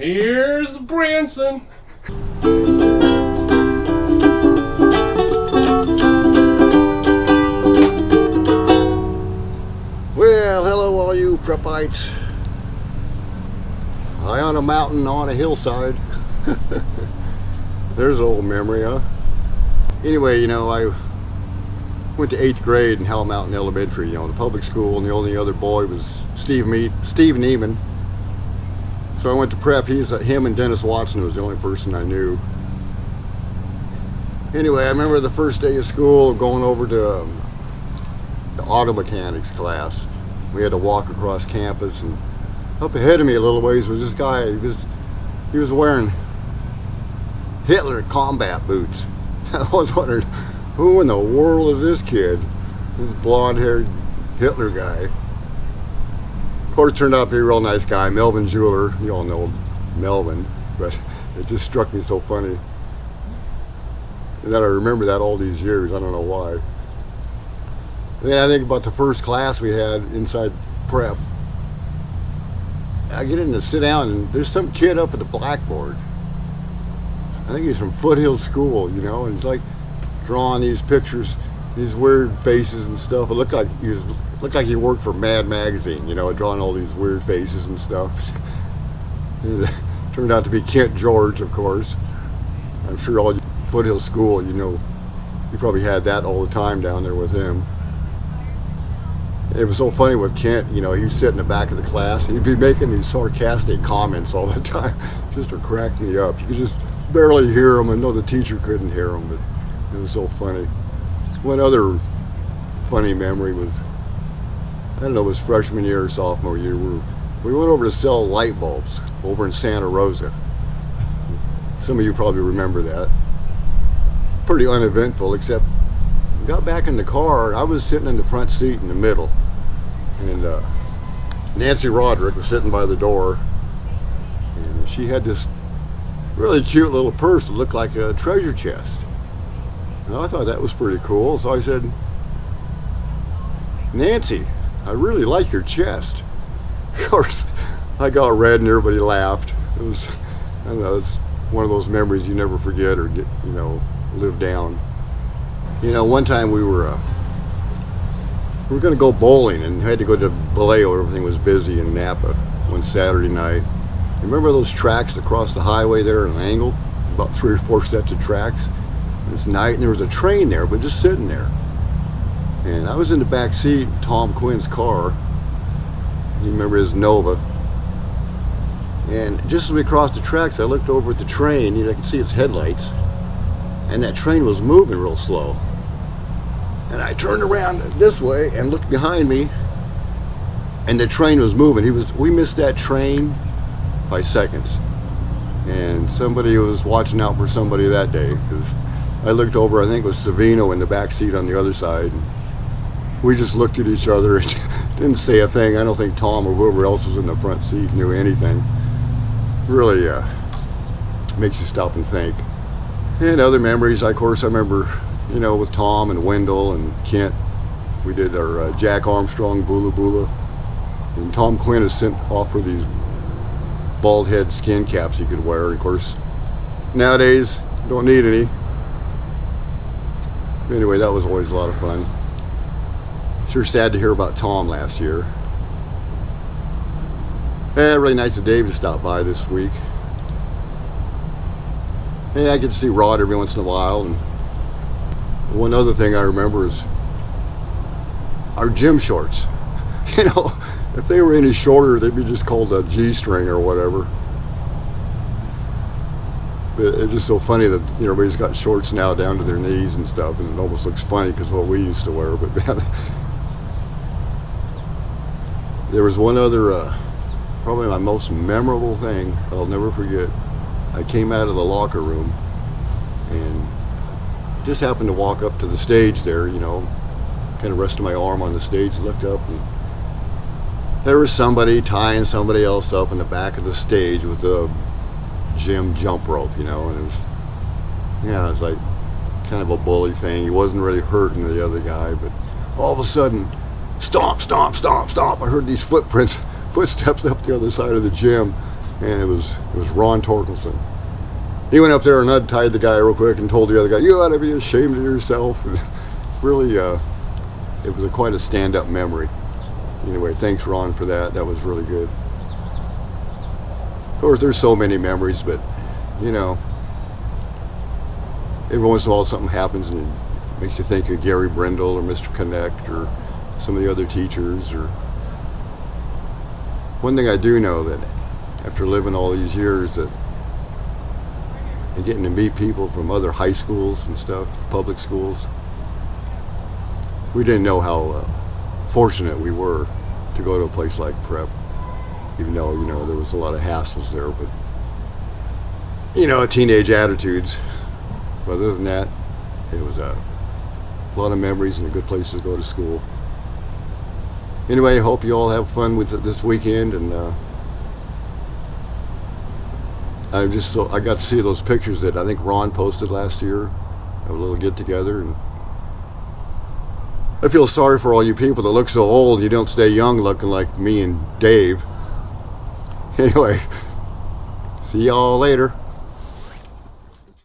Here's Branson. Well, hello all you prepites. High on a mountain on a hillside. There's an old memory, huh? Anyway, I went to 8th grade in Howell Mountain Elementary, the public school, and the only other boy was Steve Neiman. So I went to prep. Him and Dennis Watson was the only person I knew. Anyway, I remember the first day of school going over to the auto mechanics class. We had to walk across campus, and up ahead of me a little ways was this guy. He was wearing Hitler combat boots. I was wondering, who in the world is this kid? This blonde-haired Hitler guy. Of course, turned out to be a real nice guy, Melvin Jeweler. You all know Melvin, but it just struck me so funny. And that I remember that all these years. I don't know why. Then I think about the first class we had inside prep. I get in to sit down, and there's some kid up at the blackboard. I think he's from Foothill School, and he's like drawing these pictures, these weird faces and stuff. It looked like he worked for Mad Magazine, drawing all these weird faces and stuff. It turned out to be Kent George, of course. I'm sure all you Foothill School, you probably had that all the time down there with him. It was so funny with Kent, he'd sit in the back of the class and he'd be making these sarcastic comments all the time, just to crack me up. You could just barely hear him, and no, the teacher couldn't hear him, but it was so funny. One other funny memory was, it was freshman year or sophomore year. We went over to sell light bulbs over in Santa Rosa. Some of you probably remember that. Pretty uneventful, except got back in the car. I was sitting in the front seat in the middle, and Nancy Roderick was sitting by the door, and she had this really cute little purse that looked like a treasure chest. And I thought that was pretty cool, so I said, "Nancy, I really like your chest." Of course, I got red and everybody laughed. It was, it's one of those memories you never forget or get, live down. One time we were going to go bowling and had to go to Vallejo. Everything was busy in Napa one Saturday night. Remember those tracks across the highway there at an angle? About 3 or 4 sets of tracks. It was night and there was a train there, but just sitting there. And I was in the back seat of Tom Quinn's car. You remember his Nova. And just as we crossed the tracks, I looked over at the train. I could see its headlights. And that train was moving real slow. And I turned around this way and looked behind me, and the train was moving. We missed that train by seconds. And somebody was watching out for somebody that day, because I looked over, I think it was Savino in the back seat on the other side. We just looked at each other and didn't say a thing. I don't think Tom or whoever else was in the front seat knew anything. Really makes you stop and think. And other memories, of course, I remember, with Tom and Wendell and Kent, we did our Jack Armstrong Bula Bula. And Tom Quinn is sent off for these bald head skin caps he could wear. Of course, nowadays, don't need any. Anyway, that was always a lot of fun. Sure sad to hear about Tom last year. Really nice of Dave to stop by this week. I get to see Rod every once in a while. And one other thing I remember is our gym shorts. If they were any shorter, they'd be just called a G-string or whatever. But it's just so funny that everybody's got shorts now down to their knees and stuff, and it almost looks funny because what we used to wear. But man, there was one other, probably my most memorable thing I'll never forget. I came out of the locker room and just happened to walk up to the stage there, kind of rested my arm on the stage, looked up, and there was somebody tying somebody else up in the back of the stage with a gym jump rope, and it was, it was like kind of a bully thing. He wasn't really hurting the other guy, but all of a sudden, stomp, stomp, stomp, stomp. I heard these footsteps up the other side of the gym. and it was Ron Torkelson. He went up there and untied the guy real quick and told the other guy, "You ought to be ashamed of yourself." And really, it was quite a stand-up memory. Anyway, thanks Ron for that. That was really good. Of course, there's so many memories, but you know, every once in a while something happens and it makes you think of Gary Brindle or Mr. Connect or some of the other teachers. Or one thing I do know, that after living all these years, that and getting to meet people from other high schools and stuff, public schools, we didn't know how fortunate we were to go to a place like Prep, even though, you know, there was a lot of hassles there, but, you know, teenage attitudes. But other than that, it was a lot of memories and a good place to go to school. Anyway, I hope you all have fun with it this weekend, and I got to see those pictures that I think Ron posted last year, a little get together, and I feel sorry for all you people that look so old. You don't stay young looking like me and Dave. Anyway, see y'all later.